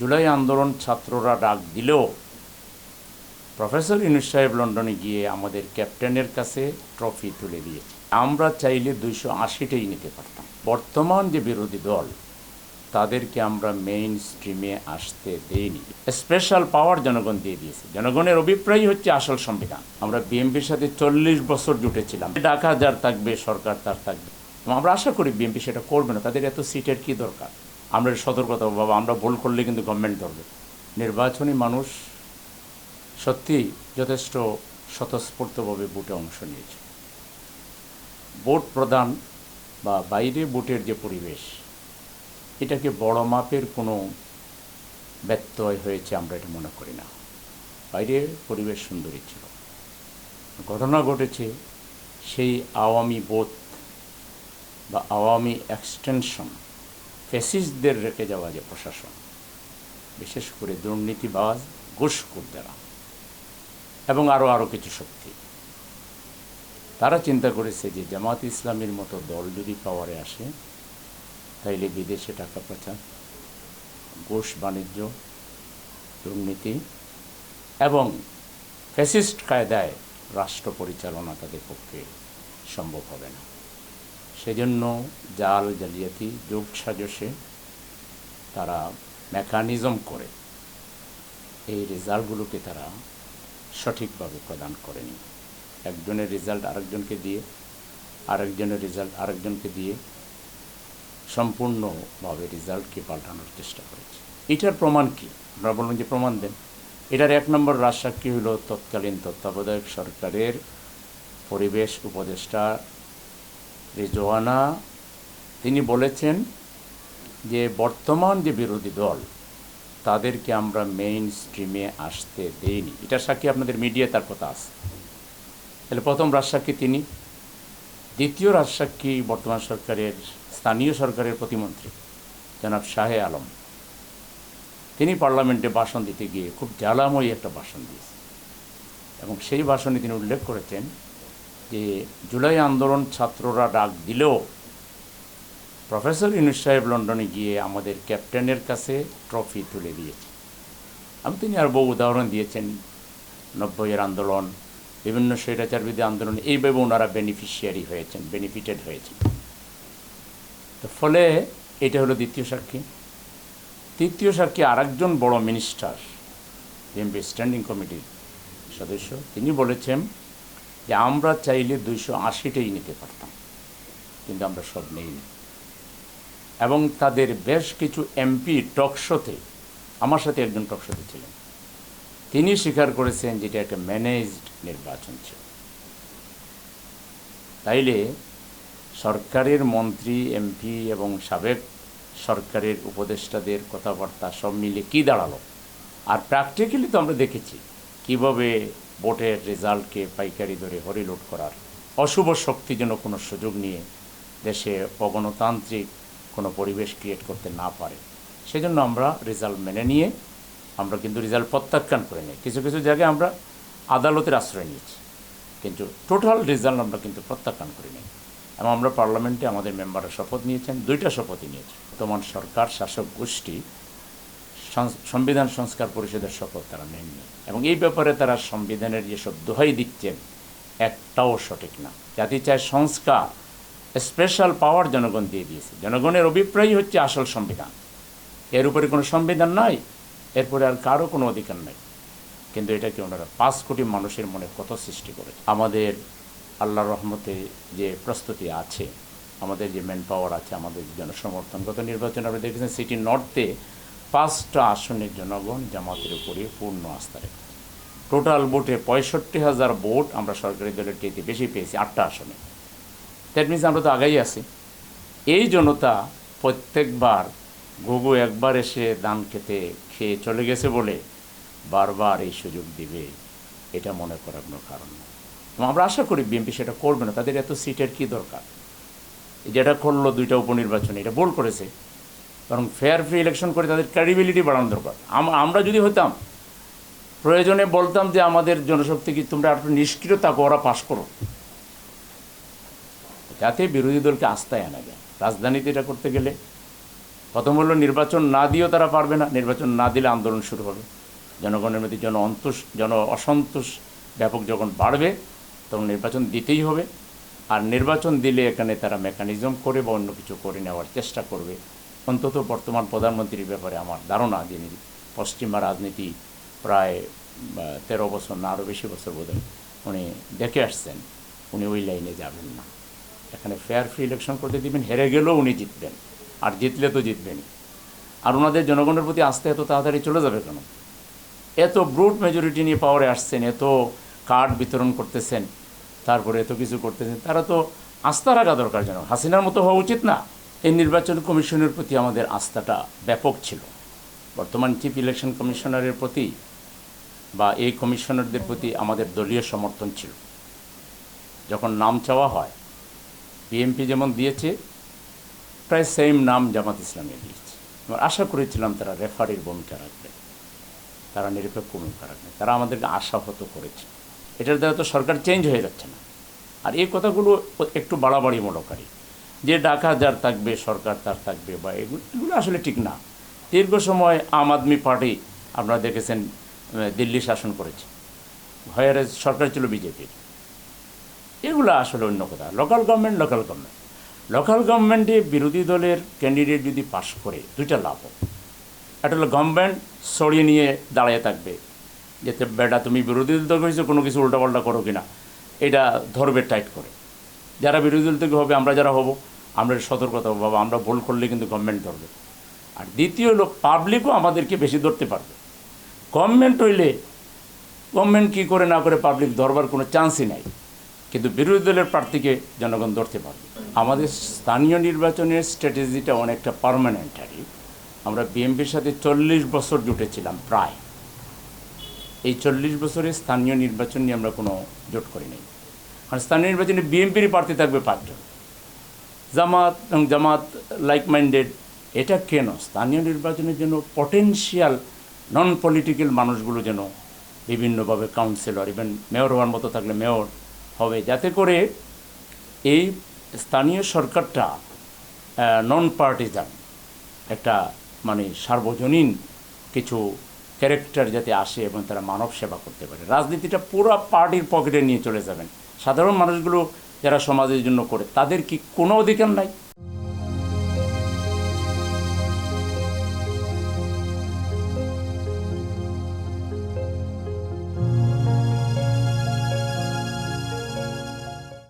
জুলাই আন্দোলন ছাত্ররা ডাক দিলেও প্রফেসর ইউনূস সাহেব লন্ডনে গিয়ে আমাদের ক্যাপ্টেনের কাছে ট্রফি তুলে দিয়েছে। আমরা চাইলে 280টাই নিতে পারতাম। বর্তমান যে বিরোধী দল তাদেরকে আমরা মেইন স্ট্রিমে আসতে দেইনি। স্পেশাল পাওয়ার জনগণ দিয়ে দিয়েছে। জনগণের অভিপ্রায় হচ্ছে আসল সংবিধান। আমরা বিএনপির সাথে 40 বছর জুটেছিলাম। ঢাকা যার থাকবে, সরকার তার থাকবে। আমরা আশা করি বিএনপি সেটা করবে না। তাদের এত সিটের কী দরকার? আমরা সতর্কতা, বাবা আমরা ভুল করলে কিন্তু গভর্নমেন্ট ধরবে। নির্বাচনী মানুষ সত্যি যথেষ্ট স্বতঃস্ফূর্তভাবে ভোটে অংশ নিয়েছে। ভোট প্রদান বা বাইরে ভোটের যে পরিবেশ, এটাকে বড় মাপের কোনো ব্যত্যয় হয়েছে আমরা এটা মনে করি না। বাইরে পরিবেশ সুন্দরই ছিল। ঘটনা ঘটেছে সেই আওয়ামী বোধ বা আওয়ামী এক্সটেনশন, ফ্যাসিস্টদের রেখে যাওয়া যে প্রশাসন, বিশেষ করে দুর্নীতিবাজ ঘুষখোর যারা এবং আরও কিছু শক্তি, তারা চিন্তা করেছে যে জামাত ইসলামের মতো দল যদি পাওয়ারে আসে তাইলে বিদেশে টাকা পাচার, ঘুষ বাণিজ্য, দুর্নীতি এবং ফ্যাসিস্ট কায়দায় রাষ্ট্র পরিচালনা তাদের পক্ষে সম্ভব হবে না। সেজন্য জাল জালিয়াতি যোগ সাজসে তারা মেকানিজম করে এই রেজাল্টগুলোকে তারা সঠিকভাবে প্রদান করেনি। একজনের রেজাল্ট আরেকজনকে দিয়ে, আরেকজনের রেজাল্ট আরেকজনকে দিয়ে সম্পূর্ণভাবে রেজাল্টকে পাল্টানোর চেষ্টা করেছে। এটার প্রমাণ কি? আমরা বললাম যে প্রমাণ দেন। এটার 1 নম্বর রাজসাক্ষী হল তৎকালীন তত্ত্বাবধায়ক সরকারের পরিবেশ উপদেষ্টা রিজওয়ানা। তিনি বলেছেন যে বর্তমান যে বিরোধী দল তাদেরকে আমরা মেইন স্ট্রিমে আসতে দেইনি। এটা সাক্ষী আপনাদের মিডিয়ায় তার কথা আছে। তাহলে প্রথম রাজসাক্ষী তিনি। দ্বিতীয় রাজসাক্ষী বর্তমান সরকারের স্থানীয় সরকারের প্রতিমন্ত্রী জনাব শাহে আলম। তিনি পার্লামেন্টে ভাষণ দিতে গিয়ে খুব জ্বালাময়ী একটা ভাষণ দিয়েছেন এবং সেই ভাষণে তিনি উল্লেখ করেছেন যে জুলাই আন্দোলন ছাত্ররা ডাক দিলেও প্রফেসর ইউনূস সাহেব লন্ডনে গিয়ে আমাদের ক্যাপ্টেনের কাছে ট্রফি তুলে দিয়েছে। তিনি আর বহু উদাহরণ দিয়েছেন, 90-এর আন্দোলন, বিভিন্ন স্বৈরাচারবিরোধী আন্দোলন, এইভাবে ওনারা বেনিফিশিয়ারি হয়েছেন, বেনিফিটেড হয়েছেন। তো ফলে এটা হলো দ্বিতীয় সাক্ষী। তৃতীয় সাক্ষী আরেকজন বড় মিনিস্টার, বিএনপি স্ট্যান্ডিং কমিটির সদস্য। তিনি বলেছেন যে আমরা চাইলে 280টাই নিতে পারতাম, কিন্তু আমরা সব নেইনি। এবং তাদের বেশ কিছু এমপি টকশোতে, আমার সাথে একজন টকশোতে ছিলেন, তিনি স্বীকার করেছেন যেটা একটা ম্যানেজড নির্বাচন ছিল। তাইলে সরকারের মন্ত্রী, এমপি এবং সাবেক সরকারের উপদেষ্টাদের কথাবার্তা সব মিলে কি দাঁড়ালো? আর প্র্যাকটিক্যালি তো আমরা দেখেছি কীভাবে ভোটের রেজাল্টকে পাইকারি ধরে হরিলুট করার, অশুভ শক্তি যেন কোনো সুযোগ নিয়ে দেশে অগণতান্ত্রিক কোনো পরিবেশ ক্রিয়েট করতে না পারে। সেজন্য আমরা রেজাল্ট মেনে নিয়ে আমরা কিন্তু রেজাল্ট প্রত্যাখ্যান করে নিই। কিছু কিছু জায়গায় আমরা আদালতের আশ্রয় নিয়েছি, কিন্তু টোটাল রেজাল্ট আমরা কিন্তু প্রত্যাখ্যান করে নিই। এবং আমরা পার্লামেন্টে আমাদের মেম্বাররা শপথ নিয়েছেন, 2টা শপথই নিয়েছে। বর্তমান সরকার শাসক গোষ্ঠী সংবিধান সংস্কার পরিষদের শপথ তারা নেননি এবং এই ব্যাপারে তারা সংবিধানের যেসব দোহাই দিচ্ছেন একটাও সঠিক না। জাতি চায় সংস্কার, স্পেশাল পাওয়ার জনগণ দিয়ে দিয়েছে। জনগণের অভিপ্রায় হচ্ছে আসল সংবিধান। এর উপরে কোনো সংবিধান নাই, এরপরে আর কারও কোনো অধিকার নাই। কিন্তু এটাকে ওনারা 5 কোটি মানুষের মনে কত সৃষ্টি করেছে। আমাদের আল্লাহর রহমতে যে প্রস্তুতি আছে, আমাদের যে ম্যান পাওয়ার আছে, আমাদের জনসমর্থন, গত নির্বাচনে আমরা দেখেছেন সিটি নর্থে 5টা আসনের জনগণ জামাতের উপরে পূর্ণ আস্থা রেখেছে। টোটাল ভোটে 65,000 ভোট আমরা সরকারি দলের চেয়ে বেশি পেয়েছি 8টা আসনে। দ্যাট মিনস আমরা তো আগেই আছি। এই জনতা প্রত্যেকবার ঘুঘু একবার এসে ধান খেয়ে চলে গেছে বলে বারবার এই সুযোগ দিবে, এটা মনে করার কোনো কারণ নেই। আমরা আশা করি বিএনপি সেটা করবে না। তাদের এত সিটের কী দরকার? যেটা করলো 2টা উপনির্বাচনে, এটা ভুল করেছে। বরং ফেয়ার ফ্রি ইলেকশন করে তাদের ক্রেডিবিলিটি বাড়ানো দরকার। আমরা যদি হতাম, প্রয়োজনে বলতাম যে আমাদের জনশক্তি কি তোমরা একটু নিষ্ক্রিয় থাকো, ওরা পাশ করো, যাতে বিরোধী দলকে আস্থায় আনা যায়। রাজধানীতে এটা করতে গেলে প্রথম হলো নির্বাচন না দিয়েও তারা পারবে না, নির্বাচন না দিলে আন্দোলন শুরু হবে, জনগণের মধ্যে জন অসন্তোষ ব্যাপক যখন বাড়বে তখন নির্বাচন দিতেই হবে। আর নির্বাচন দিলে এখানে তারা মেকানিজম করে বা অন্য কিছু করে নেওয়ার চেষ্টা করবে। অন্তত বর্তমান প্রধানমন্ত্রীর ব্যাপারে আমার ধারণা, যিনি পশ্চিমা রাজনীতি প্রায় 13 বছর না আরও বেশি বছর বোধহয় উনি দেখে আসছেন, উনি ওই লাইনে যাবেন না। এখানে ফেয়ার ফ্রি ইলেকশন করতে দিবেন, হেরে গেলেও উনি জিতবেন, আর জিতলে তো জিতবেনই। আর ওনাদের জনগণের প্রতি আস্থা এত তাড়াতাড়ি চলে যাবে কেন? এত ব্রুট মেজরিটি নিয়ে পাওয়ারে আসছেন, এত কার্ড বিতরণ করতেছেন, তারপরে এত কিছু করতেছেন, তারা তো আস্থা রাখা দরকার। যেন হাসিনার মতো হওয়া উচিত না। এই নির্বাচন কমিশনের প্রতি আমাদের আস্থাটা ব্যাপক ছিল। বর্তমান চিফ ইলেকশন কমিশনারের প্রতি বা এই কমিশনারদের প্রতি আমাদের দলীয় সমর্থন ছিল। যখন নাম চাওয়া হয়, বিএনপি যেমন দিয়েছে প্রায় সেম নাম জামাত ইসলামী দিয়েছে। আমরা আশা করেছিলাম তারা রেফারির ভূমিকা রাখবে, তারা নিরপেক্ষ ভূমিকা রাখবে, তারা আমাদেরকে আশাহত করেছে। এটার দ্বারা তো সরকার চেঞ্জ হয়ে যাচ্ছে না। আর এই কথাগুলো একটু বাড়াবাড়ি মূলকারী, যে ঢাকা যার থাকবে সরকার তার থাকবে, বা এগুলো আসলে ঠিক না। দীর্ঘ সময় আম আদমি পার্টি আপনারা দেখেছেন দিল্লি শাসন করেছে, ভয়ের সরকার ছিল বিজেপির। এগুলো আসলে অন্য কথা। লোকাল গভর্নমেন্টে বিরোধী দলের ক্যান্ডিডেট যদি পাশ করে দুইটা লাভ হবে। একটা হলো গভর্নমেন্ট সরিয়ে নিয়ে দাঁড়িয়ে থাকবে, যাতে বেটা তুমি বিরোধী দল করেছো, কোনো কিছু উল্টাপাল্টা করো কিনা এটা ধরবে টাইট করে। যারা বিরোধী দল থেকে হবে, আমরা যারা হব, আমরা সতর্কতা হবো, বাবা আমরা ভুল করলে কিন্তু গভর্নমেন্ট ধরবে। আর দ্বিতীয় হলো পাবলিকও আমাদেরকে বেশি ধরতে পারবে। গভর্নমেন্ট কী করে না করে পাবলিক ধরবার কোনো চান্সই নাই, কিন্তু বিরোধী দলের প্রার্থীকে জনগণ ধরতে পারবে। আমাদের স্থানীয় নির্বাচনের স্ট্র্যাটেজিটা অনেকটা পার্মানেন্টারি। আমরা বিএনপির সাথে 40 বছর জুটেছিলাম প্রায়। এই 40 বছরে স্থানীয় নির্বাচন নিয়ে আমরা কোনো জোট করি নাই। আর স্থানীয় নির্বাচনে বিএনপিরই প্রার্থী থাকবে 5 জন, জামাত লাইক মাইন্ডেড। এটা কেন? স্থানীয় নির্বাচনের জন্য পটেনশিয়াল নন পলিটিক্যাল মানুষগুলো যেন বিভিন্নভাবে কাউন্সিলর, ইভেন মেয়র হওয়ার মতো থাকলে মেয়র হবে, যাতে করে এই স্থানীয় সরকারটা নন পার্টিজান একটা মানে সার্বজনীন কিছু ক্যারেক্টার যাতে আসে এবং তারা মানব সেবা করতে পারে। রাজনীতিটা পুরো পার্টির পকেটে নিয়ে চলে যাবেন। সাধারণ মানুষগুলো যারা সমাজের জন্য করে, তাদের কি কোনো অধিকার নাই?